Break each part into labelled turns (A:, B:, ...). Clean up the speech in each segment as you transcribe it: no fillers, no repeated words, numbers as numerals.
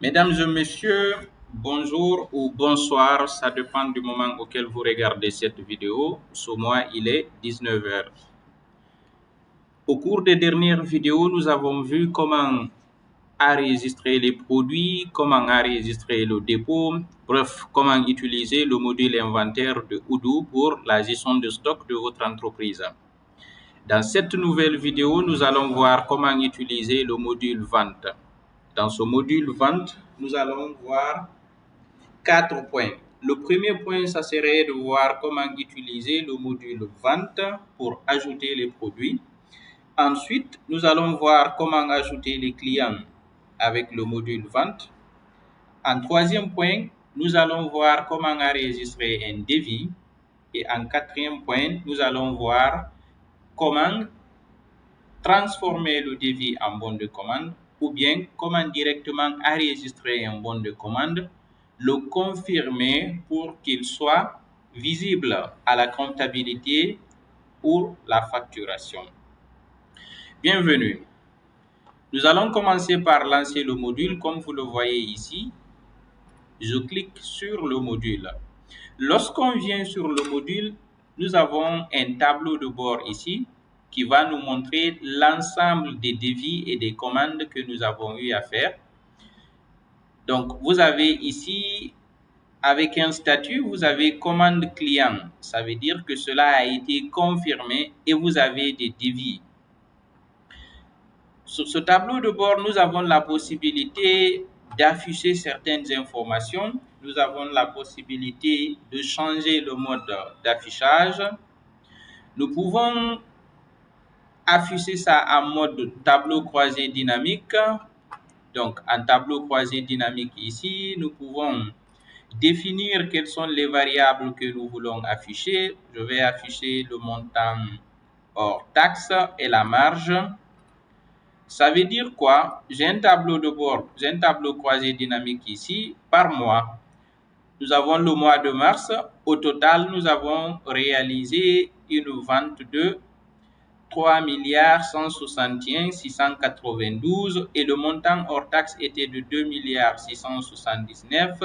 A: Mesdames et messieurs, bonjour ou bonsoir, ça dépend du moment auquel vous regardez cette vidéo. Sur moi, il est 19 heures. Au cours des dernières vidéos, nous avons vu comment enregistrer les produits, comment enregistrer le dépôt, bref, comment utiliser le module inventaire de Odoo pour la gestion de stock de votre entreprise. Dans cette nouvelle vidéo, nous allons voir comment utiliser le module vente. Dans ce module vente, nous allons voir 4 points. Le premier point, ça serait de voir comment utiliser le module vente pour ajouter les produits. Ensuite, nous allons voir comment ajouter les clients avec le module vente. En troisième point, nous allons voir comment enregistrer un devis. Et en quatrième point, nous allons voir comment transformer le devis en bon de commande ou bien comment directement enregistrer un bon de commande, le confirmer pour qu'il soit visible à la comptabilité ou la facturation. Bienvenue. Nous allons commencer par lancer le module comme vous le voyez ici. Je clique sur le module. Lorsqu'on vient sur le module, nous avons un tableau de bord ici qui va nous montrer l'ensemble des devis et des commandes que nous avons eu à faire. Donc, vous avez ici, avec un statut, vous avez commande client. Ça veut dire que cela a été confirmé et vous avez des devis. Sur ce tableau de bord, nous avons la possibilité d'afficher certaines informations. Nous avons la possibilité de changer le mode d'affichage. Nous pouvons afficher ça en mode tableau croisé dynamique. Donc, en tableau croisé dynamique ici, nous pouvons définir quelles sont les variables que nous voulons afficher. Je vais afficher le montant hors taxe et la marge. Ça veut dire quoi? J'ai un tableau de bord, j'ai un tableau croisé dynamique ici par mois. Nous avons le mois de mars. Au total, nous avons réalisé une vente de 3 161 692 et le montant hors taxe était de 2 679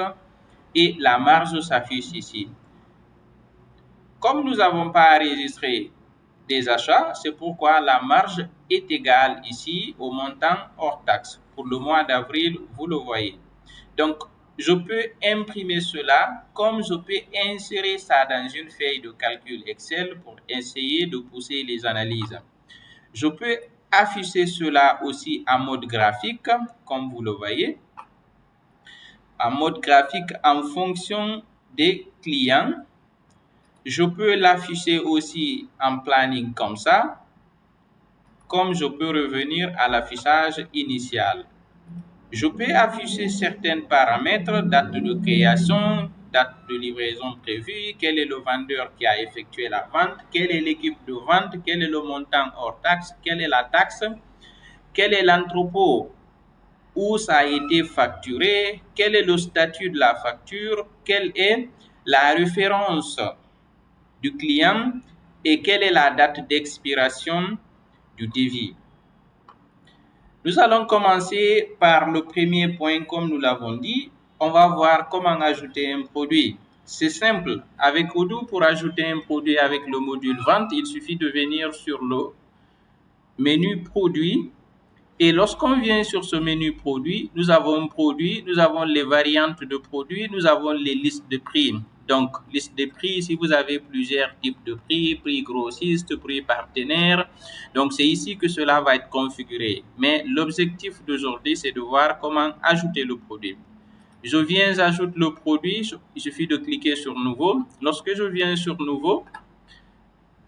A: et la marge s'affiche ici. Comme nous n'avons pas enregistré des achats, c'est pourquoi la marge est égale ici au montant hors taxe. Pour le mois d'avril, vous le voyez. Donc, je peux imprimer cela comme je peux insérer ça dans une feuille de calcul Excel pour essayer de pousser les analyses. Je peux afficher cela aussi en mode graphique, comme vous le voyez. En mode graphique en fonction des clients. Je peux l'afficher aussi en planning comme ça, comme je peux revenir à l'affichage initial. Je peux afficher certains paramètres, date de création, date de livraison prévue, quel est le vendeur qui a effectué la vente, quelle est l'équipe de vente, quel est le montant hors taxe, quelle est la taxe, quel est l'entrepôt où ça a été facturé, quel est le statut de la facture, quelle est la référence du client et quelle est la date d'expiration du devis. Nous allons commencer par le premier point comme nous l'avons dit. On va voir comment ajouter un produit. C'est simple. Avec Odoo, pour ajouter un produit avec le module vente, il suffit de venir sur le menu produit. Et lorsqu'on vient sur ce menu produit, nous avons les variantes de produits, nous avons les listes de prix. Donc, liste de prix, si vous avez plusieurs types de prix, prix grossiste, prix partenaire. Donc, c'est ici que cela va être configuré. Mais l'objectif d'aujourd'hui, c'est de voir comment ajouter le produit. Je viens, j'ajoute le produit, il suffit de cliquer sur Nouveau. Lorsque je viens sur Nouveau,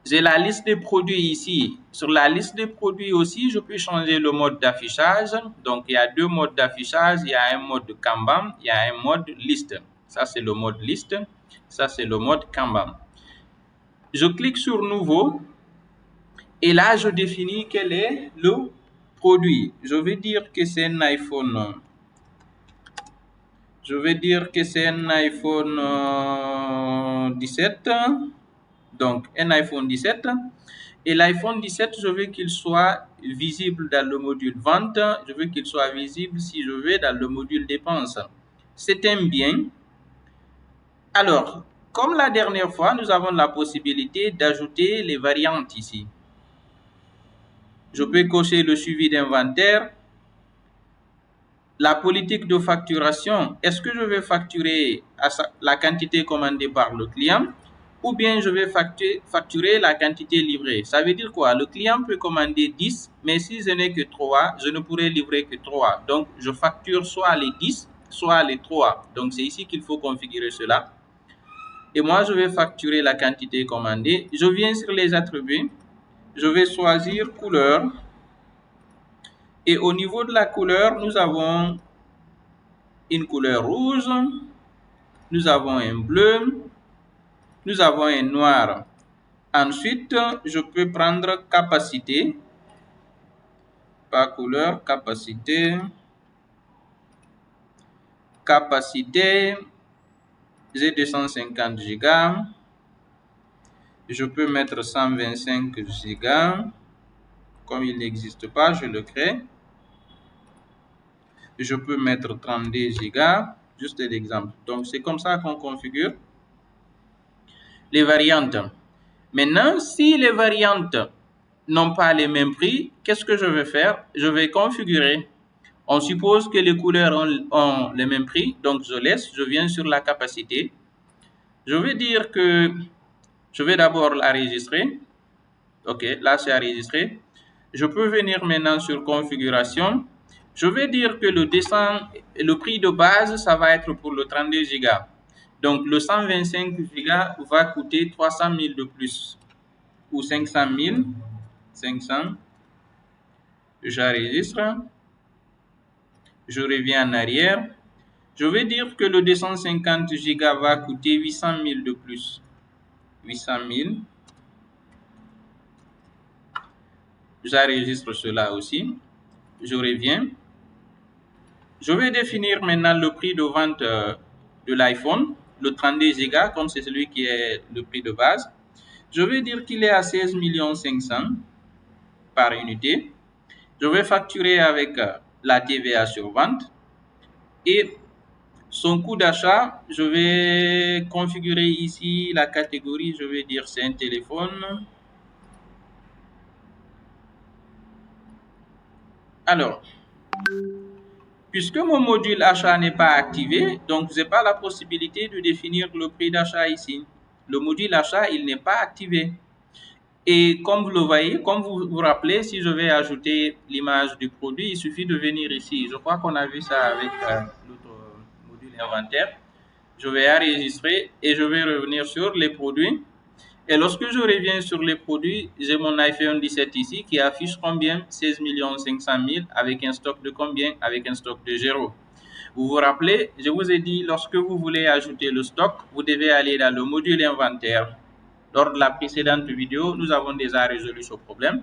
A: j'ai la liste des produits ici. Sur la liste des produits aussi, je peux changer le mode d'affichage. Donc, il y a deux modes d'affichage. Il y a un mode Kanban, il y a un mode liste. Ça, c'est le mode liste. Ça, c'est le mode Kanban. Je clique sur Nouveau. Et là, je définis quel est le produit. Je vais dire que c'est un iPhone. Je vais dire que c'est un iPhone 17. Donc, un iPhone 17. Et l'iPhone 17, je veux qu'il soit visible dans le module vente. Je veux qu'il soit visible, si je veux, dans le module dépenses. C'est un bien. Alors, comme la dernière fois, nous avons la possibilité d'ajouter les variantes ici. Je peux cocher le suivi d'inventaire. La politique de facturation, est-ce que je vais facturer la quantité commandée par le client ou bien je vais facturer la quantité livrée? Ça veut dire quoi? Le client peut commander 10, mais si je n'ai que 3, je ne pourrai livrer que 3. Donc, je facture soit les 10, soit les 3. Donc, c'est ici qu'il faut configurer cela. Et moi, je vais facturer la quantité commandée. Je viens sur les attributs. Je vais choisir couleur. Et au niveau de la couleur, nous avons une couleur rouge, nous avons un bleu, nous avons un noir. Ensuite, je peux prendre capacité, pas couleur, capacité, j'ai 250 Go, je peux mettre 125 Go, comme il n'existe pas, je le crée. Je peux mettre 32 Go, juste l'exemple. Donc, c'est comme ça qu'on configure les variantes. Maintenant, si les variantes n'ont pas les mêmes prix, qu'est-ce que je vais faire? Je vais configurer. On suppose que les couleurs ont les mêmes prix, donc je viens sur la capacité. Je vais dire que je vais d'abord l'enregistrer. Ok, là c'est enregistré. Je peux venir maintenant sur configuration. Je vais dire que le prix de base, ça va être pour le 32 Go. Donc le 125 Go va coûter 300 000 de plus ou 500 000. 500. J'enregistre. Je reviens en arrière. Je vais dire que le 250 Go va coûter 800 000 de plus. 800 000. J'enregistre cela aussi. Je reviens. Je vais définir maintenant le prix de vente de l'iPhone, le 32 Go, comme c'est celui qui est le prix de base. Je vais dire qu'il est à 16 500 000 par unité. Je vais facturer avec la TVA sur vente. Et son coût d'achat, je vais configurer ici la catégorie, je vais dire c'est un téléphone. Alors, puisque mon module achat n'est pas activé, donc je n'ai pas la possibilité de définir le prix d'achat ici. Le module achat, il n'est pas activé. Et comme vous le voyez, comme vous vous rappelez, si je vais ajouter l'image du produit, il suffit de venir ici. Je crois qu'on a vu ça avec l'autre module inventaire. Je vais enregistrer et je vais revenir sur les produits. Et lorsque je reviens sur les produits, j'ai mon iPhone 17 ici qui affiche combien? 16 500 000 avec un stock de combien? Avec un stock de 0. Vous vous rappelez, je vous ai dit, lorsque vous voulez ajouter le stock, vous devez aller dans le module inventaire. Lors de la précédente vidéo, nous avons déjà résolu ce problème.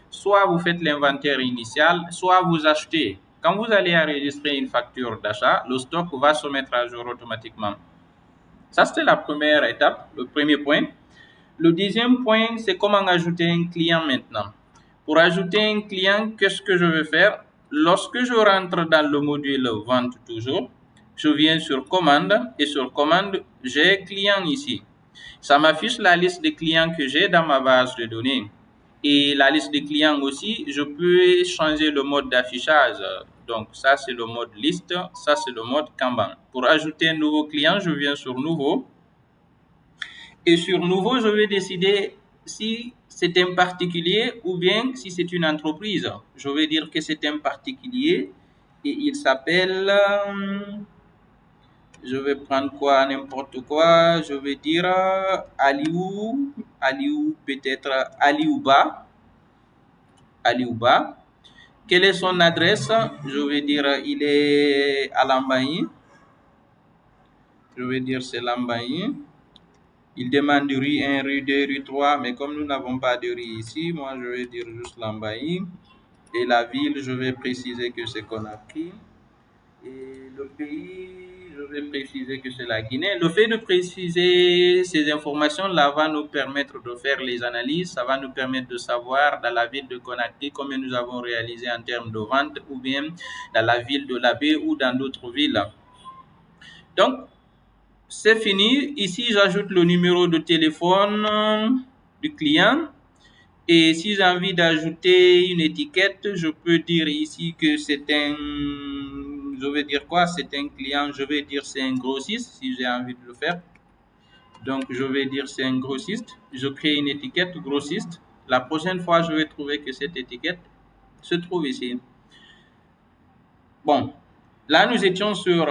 A: Soit vous faites l'inventaire initial, soit vous achetez. Quand vous allez enregistrer une facture d'achat, le stock va se mettre à jour automatiquement. Ça, c'était la première étape, le premier point. Le deuxième point, c'est comment ajouter un client maintenant. Pour ajouter un client, qu'est-ce que je vais faire? Lorsque je rentre dans le module vente toujours, je viens sur commande et sur commande, j'ai client ici. Ça m'affiche la liste des clients que j'ai dans ma base de données. Et la liste des clients aussi, je peux changer le mode d'affichage. Donc ça, c'est le mode liste, ça, c'est le mode Kanban. Pour ajouter un nouveau client, je viens sur nouveau. Et sur nouveau, je vais décider si c'est un particulier ou bien si c'est une entreprise. Je vais dire que c'est un particulier et il s'appelle, je vais prendre quoi, n'importe quoi, je vais dire Aliou peut-être Aliouba. Quelle est son adresse? Je vais dire il est à Lambaye. Je vais dire c'est Lambaye. Il demande rue 1, rue 2, rue 3, mais comme nous n'avons pas de rue ici, moi je vais dire juste Lambaye. Et la ville, je vais préciser que c'est Conakry. Et le pays, je vais préciser que c'est la Guinée. Le fait de préciser ces informations-là va nous permettre de faire les analyses, ça va nous permettre de savoir dans la ville de Conakry combien nous avons réalisé en termes de vente, ou bien dans la ville de Labé ou dans d'autres villes. Donc, c'est fini. Ici, j'ajoute le numéro de téléphone du client. Et si j'ai envie d'ajouter une étiquette, je peux dire ici que c'est un, je vais dire quoi? C'est un client, je vais dire c'est un grossiste si j'ai envie de le faire. Donc, je vais dire c'est un grossiste. Je crée une étiquette grossiste. La prochaine fois, je vais trouver que cette étiquette se trouve ici. Bon, là, nous étions sur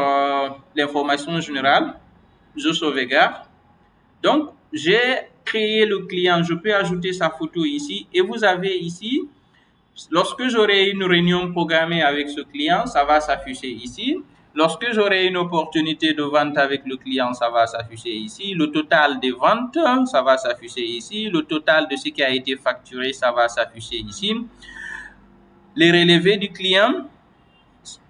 A: l'information générale. Je sauvegarde. Donc, j'ai créé le client. Je peux ajouter sa photo ici. Et vous avez ici, lorsque j'aurai une réunion programmée avec ce client, ça va s'afficher ici. Lorsque j'aurai une opportunité de vente avec le client, ça va s'afficher ici. Le total des ventes, ça va s'afficher ici. Le total de ce qui a été facturé, ça va s'afficher ici. Les relevés du client,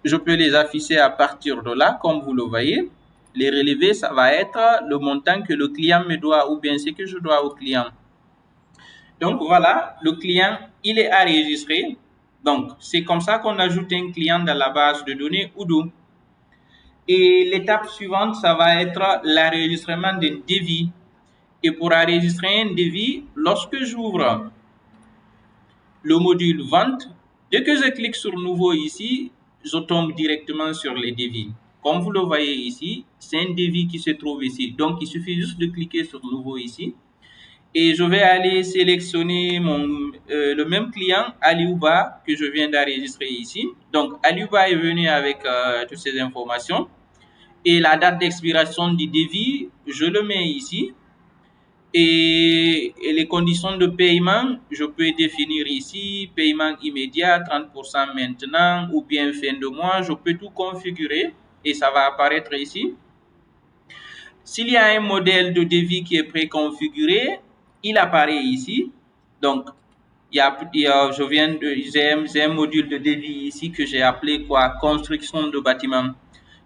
A: je peux les afficher à partir de là, comme vous le voyez. Les relevés, ça va être le montant que le client me doit ou bien ce que je dois au client. Donc voilà, le client, il est enregistré. Donc, c'est comme ça qu'on ajoute un client dans la base de données Odoo. Et l'étape suivante, ça va être l'enregistrement d'un devis. Et pour enregistrer un devis, lorsque j'ouvre le module vente, dès que je clique sur nouveau ici, je tombe directement sur les devis. Comme vous le voyez ici, c'est un devis qui se trouve ici. Donc, il suffit juste de cliquer sur nouveau ici. Et je vais aller sélectionner le même client, Aliouba, que je viens d'enregistrer ici. Donc, Aliouba est venu avec toutes ces informations. Et la date d'expiration du devis, je le mets ici. Et les conditions de paiement, je peux définir ici, paiement immédiat, 30% maintenant, ou bien fin de mois. Je peux tout configurer et ça va apparaître ici. S'il y a un modèle de devis qui est préconfiguré, il apparaît ici. Donc, j'ai un module de devis ici que j'ai appelé quoi? Construction de bâtiment.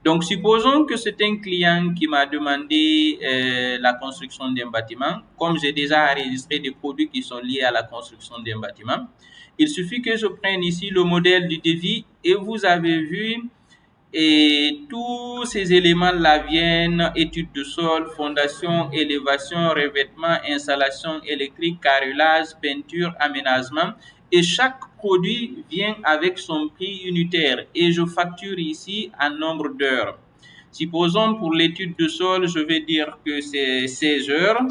A: Donc, supposons que c'est un client qui m'a demandé la construction d'un bâtiment. Comme j'ai déjà enregistré des produits qui sont liés à la construction d'un bâtiment, il suffit que je prenne ici le modèle du devis et vous avez vu, et tous ces éléments-là viennent études de sol, fondation, élévation, revêtement, installation électrique, carrelage, peinture, aménagement. Et chaque produit vient avec son prix unitaire et je facture ici en nombre d'heures. Supposons pour l'étude de sol, je vais dire que c'est 16 heures,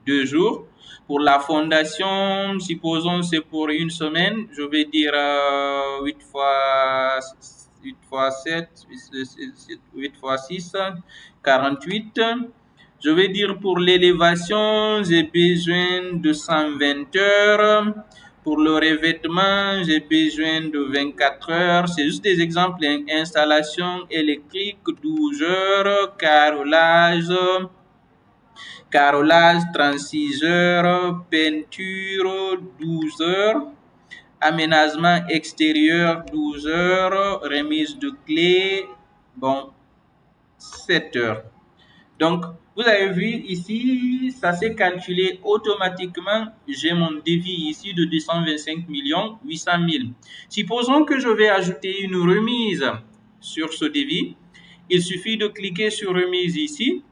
A: 2 jours. Pour la fondation, supposons c'est pour une semaine, je vais dire 8 fois 7, 8 fois 6, 48. Je vais dire pour l'élévation, j'ai besoin de 120 heures. Pour le revêtement, j'ai besoin de 24 heures. C'est juste des exemples. Installation électrique, 12 heures. Carrelage, 36 heures. Peinture, 12 heures. Aménagement extérieur, 12 heures. Remise de clés, bon, 7 heures. Donc, vous avez vu ici, ça s'est calculé automatiquement. J'ai mon devis ici de 225 800 000. Supposons que je vais ajouter une remise sur ce devis. Il suffit de cliquer sur remise ici.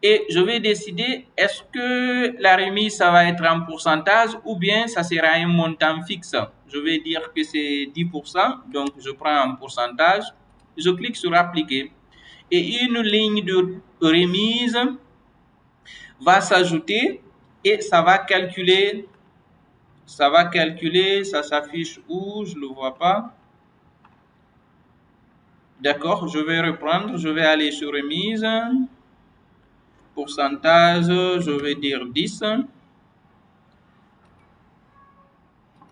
A: Et je vais décider, est-ce que la remise, ça va être en pourcentage ou bien ça sera un montant fixe. Je vais dire que c'est 10%, donc je prends un pourcentage. Je clique sur appliquer. Et une ligne de remise va s'ajouter et ça va calculer, ça s'affiche où, je ne le vois pas. D'accord, je vais reprendre, je vais aller sur remise. Pourcentage, je vais dire 10.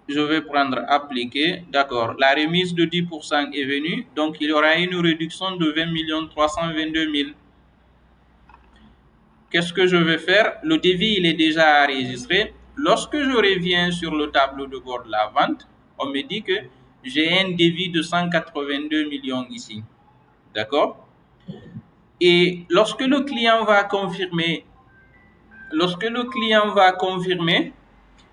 A: Je vais prendre appliquer. D'accord, la remise de 10% est venue. Donc, il y aura une réduction de 20 322 000. Qu'est-ce que je vais faire? Le devis, il est déjà enregistré. Lorsque je reviens sur le tableau de bord de la vente, on me dit que j'ai un devis de 182 millions ici. D'accord? Et lorsque le client va confirmer,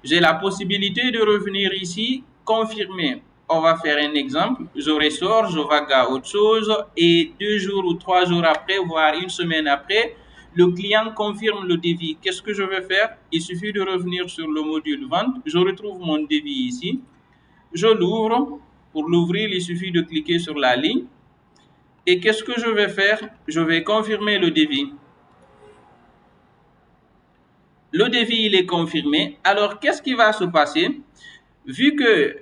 A: j'ai la possibilité de revenir ici, confirmer. On va faire un exemple. Je ressors, je vais à autre chose et 2 jours ou 3 jours après, voire une semaine après, le client confirme le devis. Qu'est-ce que je vais faire? Il suffit de revenir sur le module vente. Je retrouve mon devis ici. Je l'ouvre. Pour l'ouvrir, il suffit de cliquer sur la ligne. Et qu'est-ce que je vais faire? Je vais confirmer le devis. Le devis, il est confirmé. Alors, qu'est-ce qui va se passer? Vu que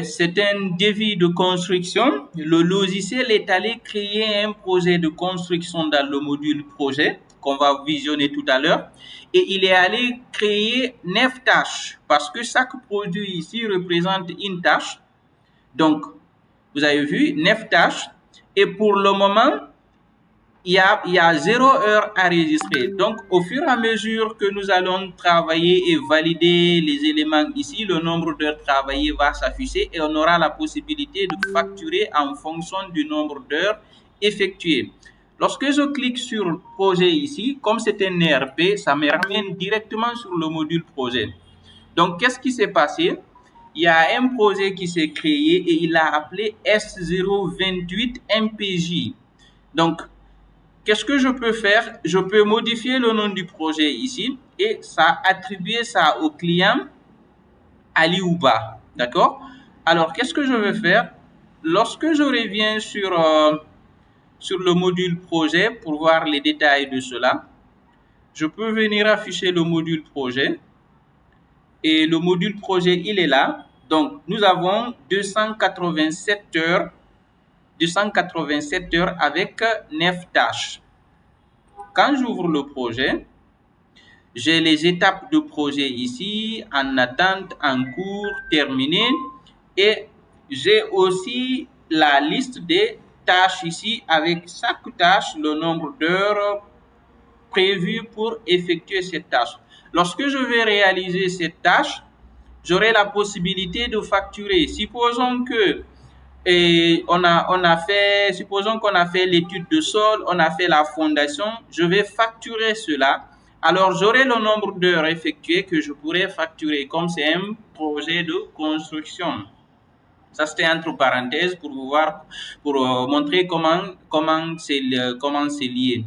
A: c'est un devis de construction, le logiciel est allé créer un projet de construction dans le module projet qu'on va visionner tout à l'heure. Et il est allé créer 9 tâches parce que chaque produit ici représente une tâche. Donc, vous avez vu, 9 tâches. Et pour le moment, il y a 0 heure à enregistrer. Donc, au fur et à mesure que nous allons travailler et valider les éléments ici, le nombre d'heures travaillées va s'afficher et on aura la possibilité de facturer en fonction du nombre d'heures effectuées. Lorsque je clique sur projet ici, comme c'est un ERP, ça me ramène directement sur le module projet. Donc, qu'est-ce qui s'est passé? Il y a un projet qui s'est créé et il l'a appelé S028 MPJ. Donc, qu'est-ce que je peux faire? Je peux modifier le nom du projet ici et ça attribuer ça au client Ali Ouba. D'accord? Alors, qu'est-ce que je vais faire? Lorsque je reviens sur le module projet pour voir les détails de cela, je peux venir afficher le module projet et le module projet, il est là. Donc, nous avons 287 heures, 287 heures avec 9 tâches. Quand j'ouvre le projet, j'ai les étapes de projet ici, en attente, en cours, terminé. Et j'ai aussi la liste des tâches ici avec chaque tâche, le nombre d'heures prévues pour effectuer cette tâche. Lorsque je vais réaliser cette tâche, j'aurai la possibilité de facturer. Supposons que supposons qu'on a fait l'étude de sol, on a fait la fondation, je vais facturer cela. Alors, j'aurai le nombre d'heures effectuées que je pourrais facturer comme c'est un projet de construction. Ça, c'était entre parenthèses pour vous voir, pour montrer comment c'est lié.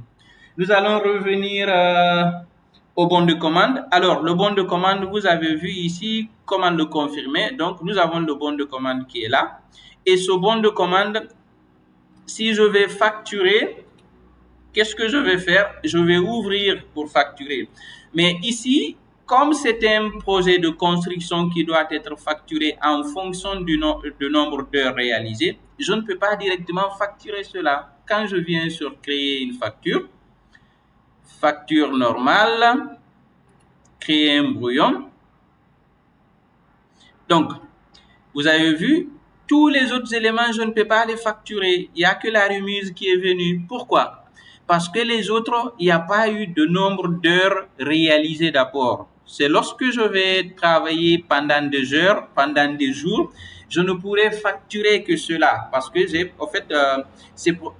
A: Nous allons revenir au bon de commande. Alors, le bon de commande, vous avez vu ici comment le confirmer. Donc, nous avons le bon de commande qui est là. Et ce bon de commande, si je vais facturer, qu'est-ce que je vais faire? Je vais ouvrir pour facturer. Mais ici, comme c'est un projet de construction qui doit être facturé en fonction du nombre d'heures réalisées, je ne peux pas directement facturer cela. Quand je viens sur créer une facture, facture normale, créer un brouillon. Donc, vous avez vu, tous les autres éléments, je ne peux pas les facturer. Il n'y a que la remise qui est venue. Pourquoi? Parce que les autres, il n'y a pas eu de nombre d'heures réalisées d'abord. C'est lorsque je vais travailler pendant des heures, pendant des jours, je ne pourrai facturer que cela parce que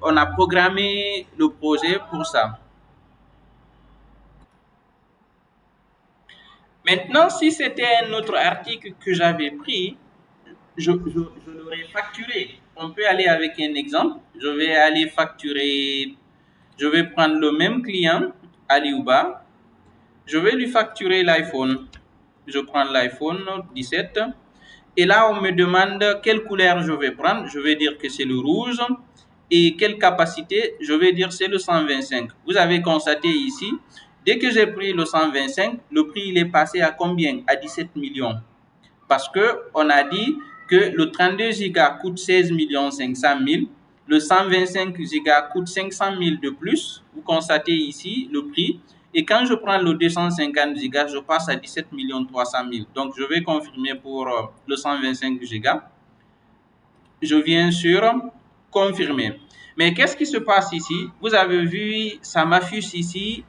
A: on a programmé le projet pour ça. Maintenant, si c'était un autre article que j'avais pris, je l'aurais facturé. On peut aller avec un exemple. Je vais aller facturer, je vais prendre le même client, Aliouba. Je vais lui facturer l'iPhone. Je prends l'iPhone 17. Et là, on me demande quelle couleur je vais prendre. Je vais dire que c'est le rouge. Et quelle capacité? Je vais dire c'est le 125. Vous avez constaté ici, dès que j'ai pris le 125, le prix il est passé à combien? À 17 millions. Parce qu'on a dit que le 32 Go coûte 16 500 000, le 125 Go coûte 500 000 de plus. Vous constatez ici le prix. Et quand je prends le 250 Go, je passe à 17 300 000. Donc, je vais confirmer pour le 125 Go. Je viens sur confirmer. Mais qu'est-ce qui se passe ici? Vous avez vu, ça m'affiche ici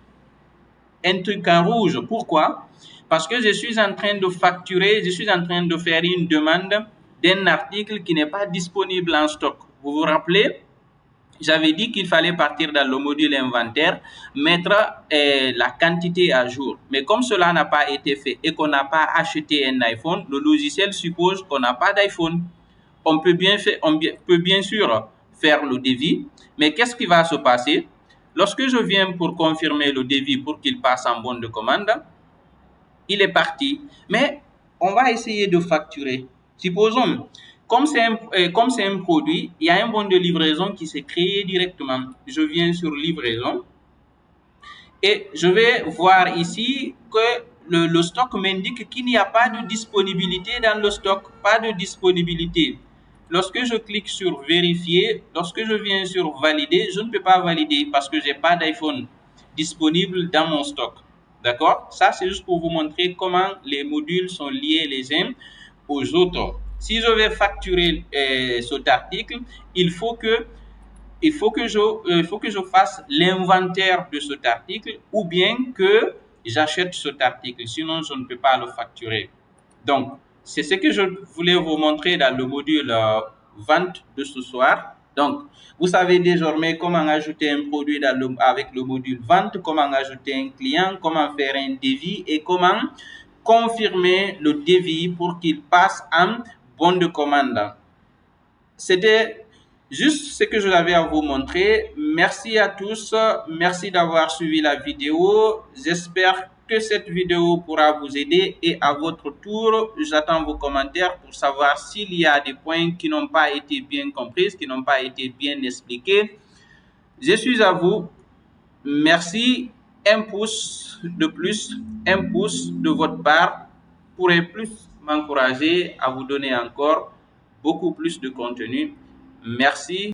A: un truc en rouge. Pourquoi? Parce que je suis en train de facturer, je suis en train de faire une demande d'un article qui n'est pas disponible en stock. Vous vous rappelez? j'avais dit qu'il fallait partir dans le module inventaire, mettre la quantité à jour. Mais comme cela n'a pas été fait et qu'on n'a pas acheté un iPhone, le logiciel suppose qu'on n'a pas d'iPhone. On peut bien sûr faire le devis, mais qu'est-ce qui va se passer? Lorsque je viens pour confirmer le devis pour qu'il passe en bon de commande, il est parti. Mais on va essayer de facturer. Supposons, comme c'est un produit, il y a un bon de livraison qui s'est créé directement. Je viens sur livraison et je vais voir ici que le stock m'indique qu'il n'y a pas de disponibilité dans le stock, pas de disponibilité. Lorsque je clique sur vérifier, lorsque je viens sur valider, je ne peux pas valider parce que je n'ai pas d'iPhone disponible dans mon stock. D'accord? Ça, c'est juste pour vous montrer comment les modules sont liés les uns aux autres. Si je vais facturer cet article, il faut que il faut que je fasse l'inventaire de cet article ou bien que j'achète cet article. Sinon, je ne peux pas le facturer. Donc, c'est ce que je voulais vous montrer dans le module vente de ce soir. Donc, vous savez désormais comment ajouter un produit avec le module vente, comment ajouter un client, comment faire un devis et comment confirmer le devis pour qu'il passe en bon de commande. C'était juste ce que je l'avais à vous montrer. Merci à tous. Merci d'avoir suivi la vidéo. J'espère que cette vidéo pourra vous aider et à votre tour, j'attends vos commentaires pour savoir s'il y a des points qui n'ont pas été bien compris, qui n'ont pas été bien expliqués. Je suis à vous. Merci. Un pouce de plus, un pouce de votre part pourrait plus m'encourager à vous donner encore beaucoup plus de contenu. Merci.